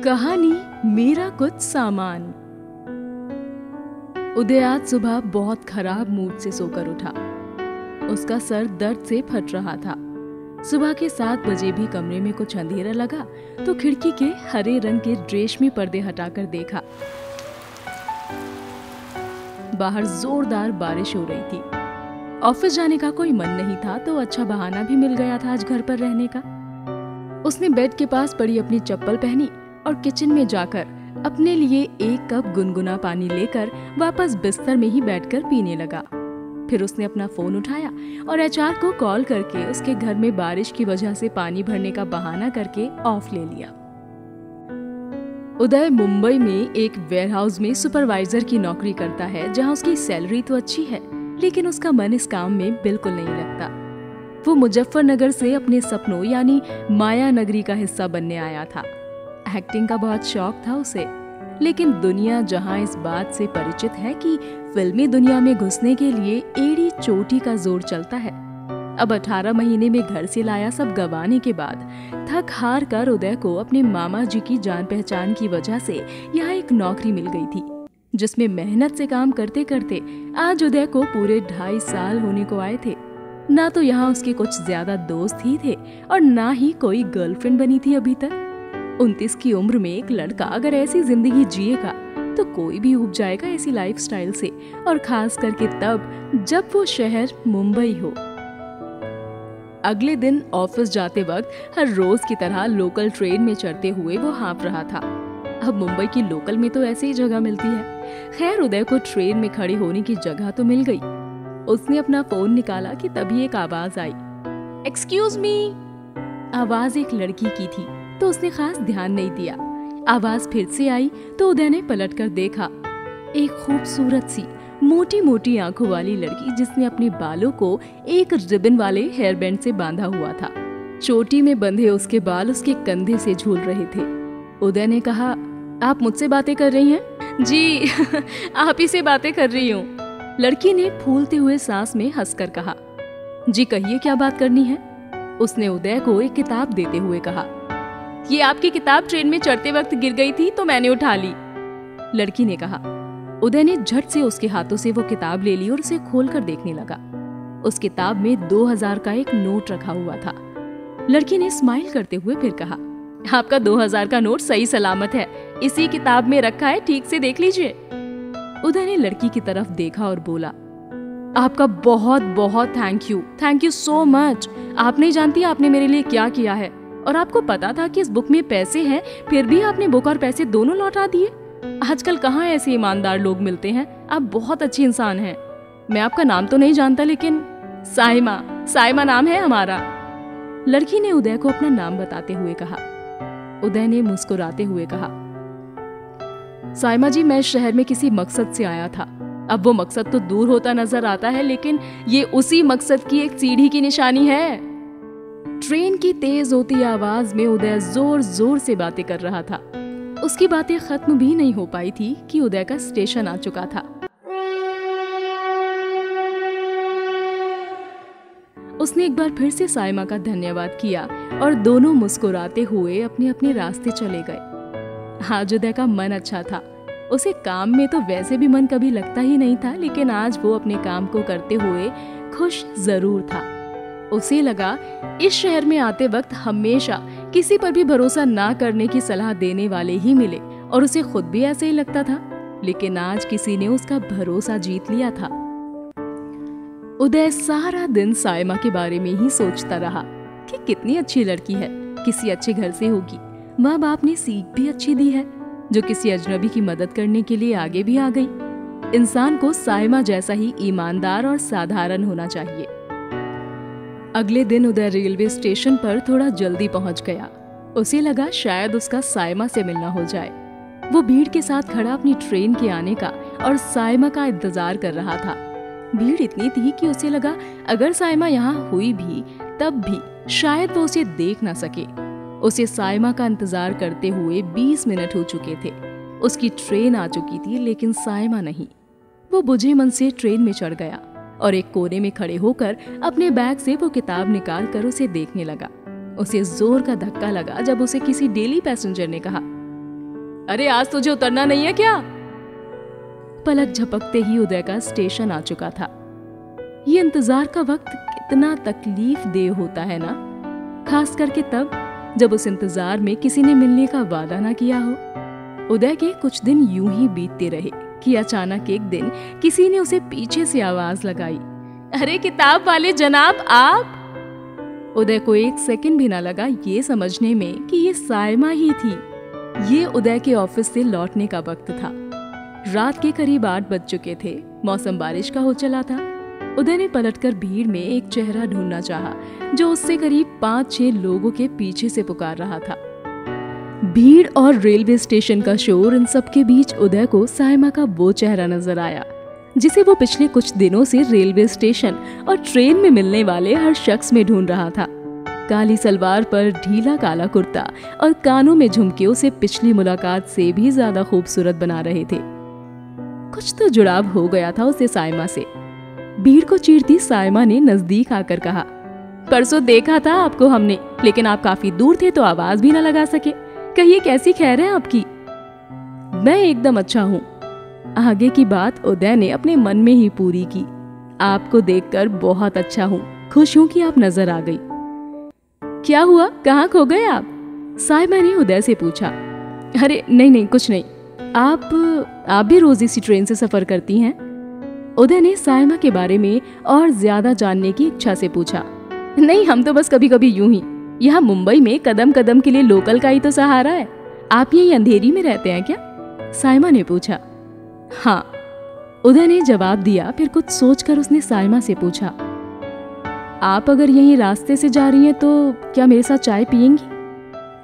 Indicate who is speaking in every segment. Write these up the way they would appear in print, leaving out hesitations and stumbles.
Speaker 1: कहानी मेरा कुछ सामान। उदय आज सुबह बहुत खराब मूड से सोकर उठा। उसका सर दर्द से फट रहा था। सुबह के 7 बजे भी कमरे में कुछ अंधेरा लगा तो खिड़की के हरे रंग के रेशमी पर्दे हटाकर देखा। बाहर जोरदार बारिश हो रही थी। ऑफिस जाने का कोई मन नहीं था तो अच्छा बहाना भी मिल गया था आज घर पर रहने का। उसने बेड के पास पड़ी अपनी चप्पल पहनी और किचन में जाकर अपने लिए 1 कप गुनगुना पानी लेकर वापस बिस्तर में ही बैठकर पीने लगा। फिर उसने अपना फोन उठाया और एचआर को कॉल करके उसके घर में बारिश की वजह से पानी भरने का बहाना करके ऑफ ले लिया। उदय मुंबई में एक वेयरहाउस में सुपरवाइजर की नौकरी करता है, जहां उसकी सैलरी तो अच्छी है लेकिन उसका मन इस काम में बिल्कुल नहीं लगता। वो मुजफ्फरनगर से अपने सपनों यानी माया नगरी का हिस्सा बनने आया था। एक्टिंग का बहुत शौक था उसे, लेकिन दुनिया जहां इस बात से परिचित है कि फिल्मी दुनिया में घुसने के लिए एड़ी चोटी का जोर चलता है। अब 18 महीने में घर से लाया सब गंवाने के बाद थक हार कर उदय को अपने मामा जी की जान पहचान की वजह से यहाँ एक नौकरी मिल गई थी, जिसमें मेहनत से काम करते करते आज उदय को पूरे 2.5 साल होने को आए थे। ना तो यहाँ उसके कुछ ज्यादा दोस्त ही थे और ना ही कोई गर्लफ्रेंड बनी थी अभी तक। 29 की उम्र में एक लड़का अगर ऐसी जिंदगी जिएगा तो कोई भी ऊब जाएगा ऐसी लाइफस्टाइल से, और खास करके तब जब वो शहर मुंबई हो। अगले दिन ऑफिस जाते वक्त हर रोज की तरह लोकल ट्रेन में चढ़ते हुए वो हाँफ रहा था। अब मुंबई की लोकल में तो ऐसे ही जगह मिलती है। खैर उदय को ट्रेन में खड़े होने की जगह तो मिल गई। उसने अपना फोन निकाला कि तभी एक आवाज आई, एक्सक्यूज मी। आवाज एक लड़की की थी तो उसने खास ध्यान नहीं दिया। आवाज फिर से आई तो उदय ने पलटकर देखा। एक खूबसूरत सी मोटी मोटी आंखों वाली लड़की, जिसने अपने बालों को एक रिबन वाले हेयर बैंड से बांधा हुआ था। चोटी में बंधे उसके बाल उसके कंधे से झूल रहे थे। उदय ने कहा, आप मुझसे बातें कर रही हैं? जी आप ही से बातें कर रही हूँ। लड़की ने फूलते हुए सांस में हंसकर कहा, जी कहिए क्या बात करनी है? उसने उदय को एक किताब देते हुए कहा, ये आपकी किताब ट्रेन में चढ़ते वक्त गिर गई थी तो मैंने उठा ली। लड़की ने कहा। उदय ने झट से उसके हाथों से वो किताब ले ली और उसे खोलकर देखने लगा। उस किताब में 2000 का एक नोट रखा हुआ था। लड़की ने स्माइल करते हुए फिर कहा, आपका 2000 का नोट सही सलामत है, इसी किताब में रखा है, ठीक से देख लीजिए। उदय ने लड़की की तरफ देखा और बोला, आपका बहुत बहुत थैंक यू सो मच। आप नहीं जानती आपने मेरे लिए क्या किया है, और आपको पता था कि इस बुक में पैसे हैं, फिर भी आपने बुक और पैसे दोनों लौटा दिए। आजकल कहाँ ऐसे ईमानदार लोग मिलते हैं। आप बहुत अच्छी इंसान हैं। मैं आपका नाम तो नहीं जानता, लेकिन साइमा नाम है हमारा। लड़की ने उदय को अपना नाम बताते हुए कहा। उदय ने मुस्कुराते हुए कहा, साइमा जी, मैं शहर में किसी मकसद से आया था। अब वो मकसद तो दूर होता नजर आता है, लेकिन ये उसी मकसद की एक सीढ़ी की निशानी है। ट्रेन की तेज होती आवाज में उदय जोर जोर से बातें कर रहा था। उसकी बातें खत्म भी नहीं हो पाई थी कि उदय का स्टेशन आ चुका था। उसने एक बार फिर से साइमा का धन्यवाद किया और दोनों मुस्कुराते हुए अपने अपने रास्ते चले गए। आज उदय का मन अच्छा था। उसे काम में तो वैसे भी मन कभी लगता ही नहीं था, लेकिन आज वो अपने काम को करते हुए खुश जरूर था। उसे लगा इस शहर में आते वक्त हमेशा किसी पर भी भरोसा ना करने की सलाह देने वाले ही मिले, और उसे खुद भी ऐसे ही लगता था, लेकिन आज किसी ने उसका भरोसा जीत लिया था। उदय सारा दिन साइमा के बारे में ही सोचता रहा कि कितनी अच्छी लड़की है, किसी अच्छे घर से होगी, माँ बाप ने सीख भी अच्छी दी है, जो किसी अजनबी की मदद करने के लिए आगे भी आ गई। इंसान को साइमा जैसा ही ईमानदार और साधारण होना चाहिए। अगले दिन उदय रेलवे स्टेशन पर थोड़ा जल्दी पहुंच गया। उसे लगा शायद उसका साइमा से मिलना हो जाए। वो भीड़ के साथ खड़ा अपनी ट्रेन के आने का और साइमा का इंतजार कर रहा था। भीड़ इतनी थी कि उसे लगा अगर साइमा यहाँ हुई भी तब भी शायद वो उसे देख ना सके। उसे साइमा का इंतजार करते हुए 20 मिनट हो चुके थे। उसकी ट्रेन आ चुकी थी, लेकिन साइमा नहीं। वो बुझे मन से ट्रेन में चढ़ गया और एक कोने में खड़े होकर अपने बैग से वो किताब निकाल कर उसे देखने लगा। उसे जोर का धक्का लगा जब उसे किसी डेली पैसेंजर ने कहा, अरे आज तुझे उतरना नहीं है क्या? पलक झपकते ही उदय का स्टेशन आ चुका था। ये इंतजार का वक्त कितना तकलीफ देह होता है ना, खास करके तब जब उस इंतजार में किसी ने मिलने का वादा ना किया हो। उदय के कुछ दिन यूं ही बीतते रहे कि अचानक एक दिन किसी ने उसे पीछे से आवाज लगाई, अरे किताब वाले जनाब आप। उदय को एक सेकंड भी ना लगा ये समझने में कि ये साइमा ही थी। ये उदय के ऑफिस से लौटने का वक्त था। रात के करीब 8 बज चुके थे। मौसम बारिश का हो चला था। उदय ने पलटकर भीड़ में एक चेहरा ढूंढना चाहा जो उससे करीब 5-6 लोगों के पीछे से पुकार रहा था। भीड़ और रेलवे स्टेशन का शोर, इन सब के बीच उदय को साइमा का वो चेहरा नजर आया जिसे वो पिछले कुछ दिनों से रेलवे स्टेशन और ट्रेन में मिलने वाले हर शख्स में ढूंढ रहा था। काली सलवार पर ढीला काला कुर्ता और कानों में झुमके उसे पिछली मुलाकात से भी ज्यादा खूबसूरत बना रहे थे। कुछ तो जुड़ाव हो गया था उसे साइमा से। भीड़ को चीरती साइमा ने नजदीक आकर कहा, परसों देखा था आपको हमने, लेकिन आप काफी दूर थे तो आवाज भी न लगा सके। कहिए कैसी खैर है आपकी? मैं एकदम अच्छा हूँ। आगे की बात उदय ने अपने मन में ही पूरी की। आपको देखकर बहुत अच्छा हूँ, खुश हूँ कि आप नजर आ गई। क्या हुआ, कहाँ खो गए आप? साइमा ने उदय से पूछा। अरे नहीं कुछ नहीं। आप भी रोज इसी ट्रेन से सफर करती हैं? उदय ने साइमा के बारे में और ज्यादा जानने की इच्छा से पूछा। नहीं, हम तो बस कभी कभी यूं ही। यहाँ मुंबई में कदम कदम के लिए लोकल का ही तो सहारा है। आप यही अंधेरी में रहते हैं क्या? साइमा ने पूछा। हाँ, उदय ने जवाब दिया। फिर कुछ सोचकर उसने साइमा से पूछा, आप अगर यहीं रास्ते से जा रही हैं तो क्या मेरे साथ चाय पियेंगी?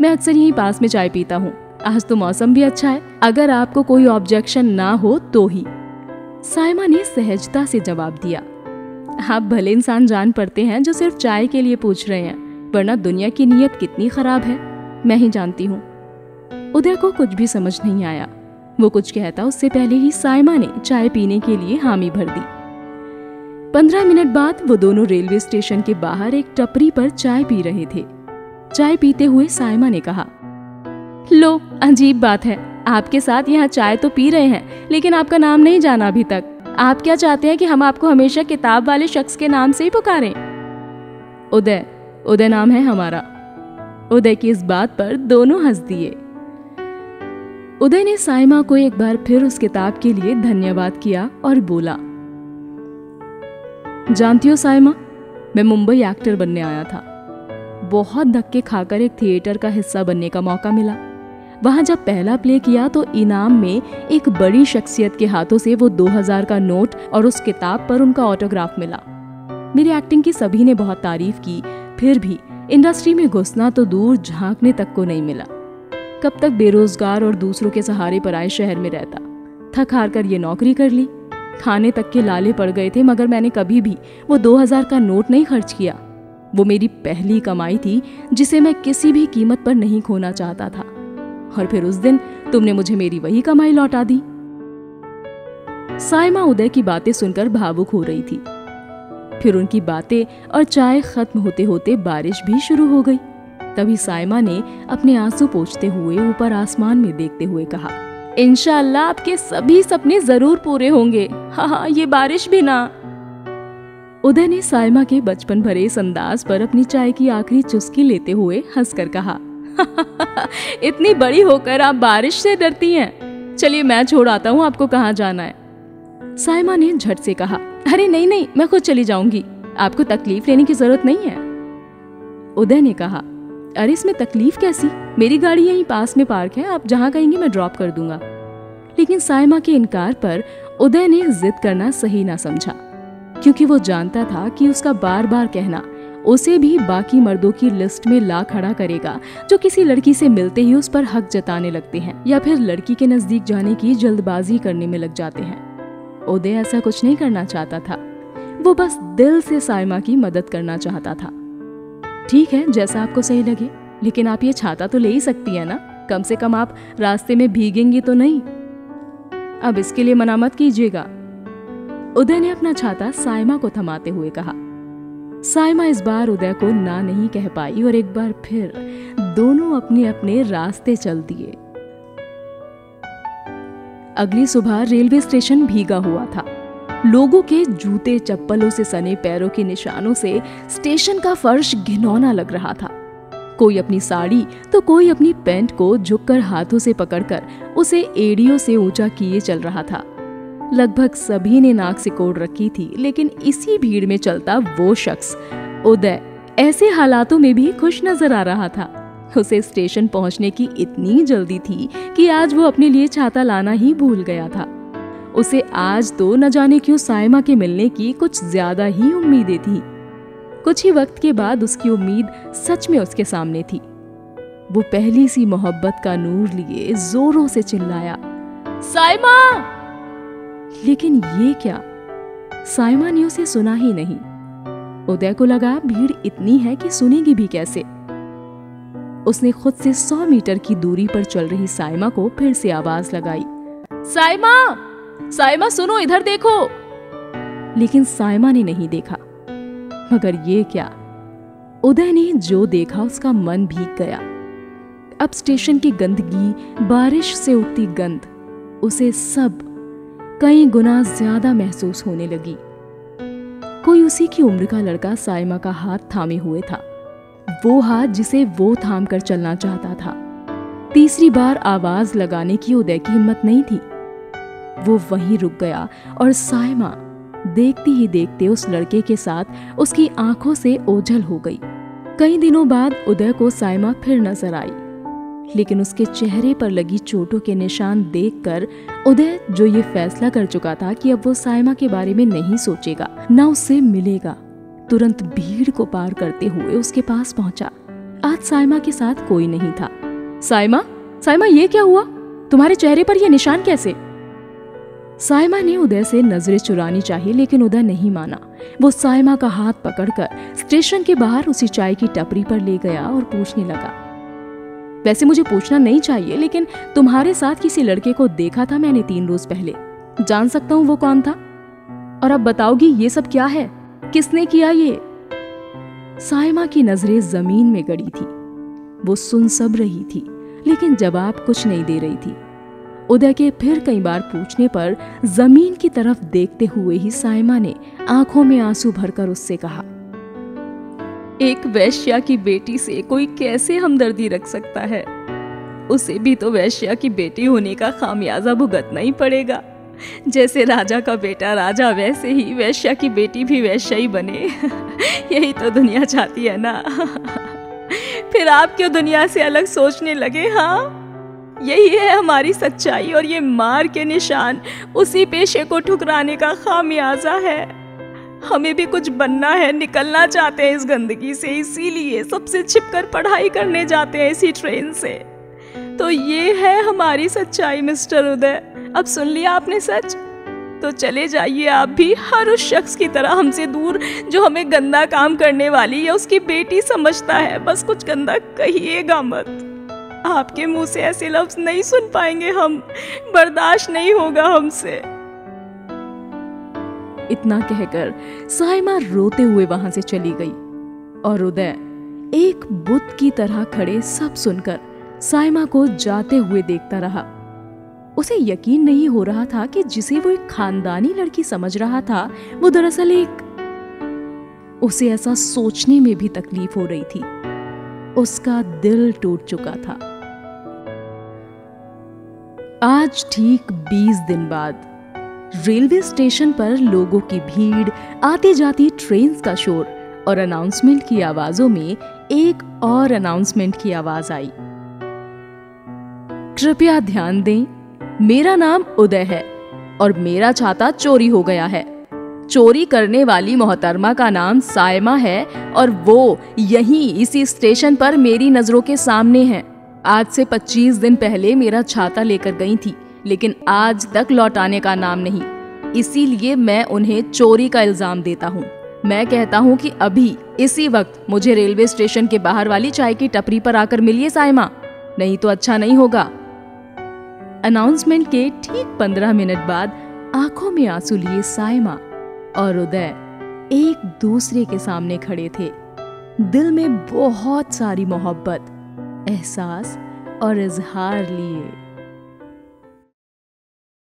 Speaker 1: मैं अक्सर यहीं पास में चाय पीता हूँ। आज तो मौसम भी अच्छा है, अगर आपको कोई ऑब्जेक्शन ना हो तो ही। साइमा ने सहजता से जवाब दिया। आप भले इंसान जान पड़ते हैं जो सिर्फ चाय के लिए पूछ रहे हैं, वरना दुनिया की नीयत कितनी खराब है मैं ही जानती हूँ। उदय को कुछ भी समझ नहीं आया। वो कुछ कहता उससे पहले ही साइमा ने चाय पीने के लिए हामी भर दी। 15 मिनट बाद वो दोनों रेलवे स्टेशन के बाहर एक टपरी पर चाय पी रहे थे। चाय पीते हुए साइमा ने कहा, लो अजीब बात है, आपके साथ यहाँ चाय तो पी रहे हैं लेकिन आपका नाम नहीं जाना अभी तक। आप क्या चाहते हैं कि हम आपको हमेशा किताब वाले शख्स के नाम से ही पुकारें? उदय नाम है हमारा। उदय की इस बात पर दोनों हंस दिए। उदय ने साइमा को एक बार फिर उस किताब के लिए धन्यवाद किया और बोला, जानती हो साइमा, मैं मुंबई एक्टर बनने आया था। बहुत धक्के खाकर एक थिएटर का हिस्सा बनने का मौका मिला। वहां जब पहला प्ले किया तो इनाम में एक बड़ी शख्सियत के हाथों से वो 2000 का नोट और उस किताब पर उनका ऑटोग्राफ मिला। मेरी एक्टिंग की सभी ने बहुत तारीफ की, फिर भी इंडस्ट्री में घुसना तो दूर, झांकने तक को नहीं मिला। कब तक बेरोजगार और दूसरों के सहारे पर आए शहर में रहता। थक हार कर ये नौकरी कर ली। खाने तक के लाले पड़ गए थे, मगर मैंने कभी भी वो 2000 का नोट नहीं खर्च किया। वो मेरी पहली कमाई थी जिसे मैं किसी भी कीमत पर नहीं खोना चाहता था। और फिर उस दिन तुमने मुझे मेरी वही कमाई लौटा दी। साइमा उदय की बातें सुनकर भावुक हो रही थी। फिर उनकी बातें और चाय खत्म होते होते बारिश भी शुरू हो गई। तभी साइमा ने अपने आंसू पोंछते हुए ऊपर आसमान में देखते हुए कहा, इंशाअल्लाह आपके सभी सपने जरूर पूरे होंगे। हाँ, ये बारिश भी ना। उदय ने साइमा के बचपन भरे इस अंदाज पर अपनी चाय की आखिरी चुस्की लेते हुए हंसकर कहा, इतनी बड़ी होकर आप बारिश से डरती हैं? चलिए मैं छोड़ आता हूँ, आपको कहाँ जाना है? साइमा ने झट से कहा, अरे नहीं, मैं खुद चली जाऊंगी, आपको तकलीफ लेने की जरूरत नहीं है। उदय ने कहा, अरे इसमें तकलीफ कैसी, मेरी गाड़ी यहीं पास में पार्क है, आप जहाँ कहेंगे मैं ड्रॉप कर दूंगा। लेकिन साइमा के इनकार पर उदय ने जिद करना सही ना समझा, क्योंकि वो जानता था कि उसका बार बार कहना उसे भी बाकी मर्दों की लिस्ट में ला खड़ा करेगा जो किसी लड़की से मिलते ही उस पर हक जताने लगते हैं या फिर लड़की के नजदीक जाने की जल्दबाजी करने में लग जाते हैं। उदय ऐसा कुछ नहीं करना चाहता था, वो बस दिल से साइमा की मदद करना चाहता था। ठीक है, जैसा आपको सही लगे, लेकिन आप ये छाता तो ले ही सकती है ना, कम से कम आप रास्ते में भीगेंगी तो नहीं। अब इसके लिए मना मत कीजिएगा। उदय ने अपना छाता साइमा को थमाते हुए कहा। साइमा इस बार उदय को ना नहीं कह पाई और एक बार फिर दोनों अपने अपने रास्ते चल दिए। अगली सुबह रेलवे स्टेशन भीगा हुआ था। लोगों के जूते चप्पलों से सने पैरों के निशानों से स्टेशन का फर्श घिनौना लग रहा था। कोई अपनी साड़ी तो कोई अपनी पैंट को झुककर हाथों से पकड़कर उसे एड़ियों से ऊंचा किए चल रहा था। लगभग सभी ने नाक सिकोड़ रखी थी, लेकिन इसी भीड़ में चलता वो शख्स उदय ऐसे हालातों में भी खुश नजर आ रहा था। उसे स्टेशन पहुंचने की इतनी जल्दी थी कि आज वो अपने लिए छाता लाना ही भूल गया था। उसे आज तो न जाने क्यों साइमा के मिलने की कुछ ज्यादा ही उम्मीदें थी। कुछ ही वक्त के बाद उसकी उम्मीद सच में उसके सामने थी। वो पहली सी मोहब्बत का नूर लिए जोरों से चिल्लाया, साइमा! लेकिन ये क्या, साइमा ने उसे सुना ही नहीं। उदय को लगा भीड़ इतनी है कि सुनेगी भी कैसे। उसने खुद से 100 मीटर की दूरी पर चल रही साइमा को फिर से आवाज लगाई, साइमा! साइमा सुनो, इधर देखो। लेकिन साइमा ने नहीं देखा। मगर ये क्या, उदय ने जो देखा उसका मन भीग गया। अब स्टेशन की गंदगी, बारिश से उठती गंध उसे सब कई गुना ज्यादा महसूस होने लगी। कोई उसी की उम्र का लड़का साइमा का हाथ थामे हुए था, वो हाथ जिसे वो थाम कर चलना चाहता था। तीसरी बार आवाज लगाने की उदय की हिम्मत नहीं थी। वो वहीं रुक गया और साइमा देखती ही देखते उस लड़के के साथ उसकी आंखों से ओझल हो गई। कई दिनों बाद उदय को साइमा फिर नजर आई, लेकिन उसके चेहरे पर लगी चोटों के निशान देखकर उदय जो ये फैसला कर चुका था कि अब वो साइमा के बारे में नहीं सोचेगा, ना उससे मिलेगा, तुरंत भीड़ को पार करते हुए उसके पास पहुंचा। आज साइमा के साथ कोई नहीं था। साइमा, साइमा, ये क्या हुआ? तुम्हारे चेहरे पर ये निशान कैसे? साइमा ने उदय से नजरें चुरानी चाहिए, लेकिन उदय नहीं माना। वो साइमा का हाथ पकड़कर स्टेशन के बाहर उसी चाय की टपरी पर ले गया और पूछने लगा, वैसे मुझे पूछना नहीं चाहिए, लेकिन तुम्हारे साथ किसी लड़के को देखा था मैंने 3 रोज पहले। जान सकता हूँ वो कौन था? और अब बताओगी ये सब क्या है? किसने किया ये? साइमा की नजरें जमीन में गड़ी थी। वो सुन सब रही थी, लेकिन जवाब कुछ नहीं दे रही थी। उदय के फिर कई बार पूछने पर जमीन की तरफ देखते हुए ही साइमा ने आंखों में आंसू भरकर उससे कहा, एक वैश्या की बेटी से कोई कैसे हमदर्दी रख सकता है? उसे भी तो वैश्या की बेटी होने का खामियाजा भुगतना ही पड़ेगा। जैसे राजा का बेटा राजा, वैसे ही वैश्या की बेटी भी वैश्या ही बने। यही तो दुनिया चाहती है ना। फिर आप क्यों दुनिया से अलग सोचने लगे? हाँ, यही है हमारी सच्चाई, और ये मार के निशान उसी पेशे को ठुकराने का खामियाजा है। हमें भी कुछ बनना है, निकलना चाहते हैं इस गंदगी से, इसीलिए सबसे छिपकर पढ़ाई करने जाते हैं इसी ट्रेन से। तो ये है हमारी सच्चाई मिस्टर उदय। अब सुन लिया आपने सच? तो चले जाइए आप भी, हर उस शख्स की तरह हमसे दूर जो हमें गंदा काम करने वाली या उसकी बेटी समझता है। बस कुछ गंदा कहिएगा मत। आपके मुंह से ऐसे लफ्ज नहीं सुन पाएंगे हम, बर्दाश्त नहीं होगा हमसे। इतना कहकर साइमा रोते हुए वहां से चली गई और उदय एक बुत की तरह खड़े सब सुनकर साइमा को जाते हुए देखता रहा। उसे यकीन नहीं हो रहा था कि जिसे वो एक खानदानी लड़की समझ रहा था, वो दरअसल एक। उसे ऐसा सोचने में भी तकलीफ हो रही थी। उसका दिल टूट चुका था। आज ठीक 20 दिन बाद रेलवे स्टेशन पर लोगों की भीड़, आती जाती ट्रेन्स का शोर और अनाउंसमेंट की आवाजों में एक और अनाउंसमेंट की आवाज आई। कृपया ध्यान दें, मेरा नाम उदय है और मेरा छाता चोरी हो गया है। चोरी करने वाली मोहतरमा का नाम साइमा है और वो यहीं इसी स्टेशन पर मेरी नजरों के सामने है। आज से 25 दिन पहले मेरा छाता लेकर गई थी, लेकिन आज तक लौटाने का नाम नहीं। इसीलिए मैं उन्हें चोरी का इल्जाम देता हूँ। मैं कहता हूँ कि अभी इसी वक्त मुझे रेलवे स्टेशन के बाहर वाली चाय की टपरी पर आकर मिलिए साइमा, नहीं तो अच्छा नहीं होगा। अनाउंसमेंट के ठीक 15 मिनट बाद आंखों में आंसू लिए साइमा और उदय एक दूसरे के सामने खड़े थे। दिल में बहुत सारी मोहब्बत, एहसास और इजहार लिए।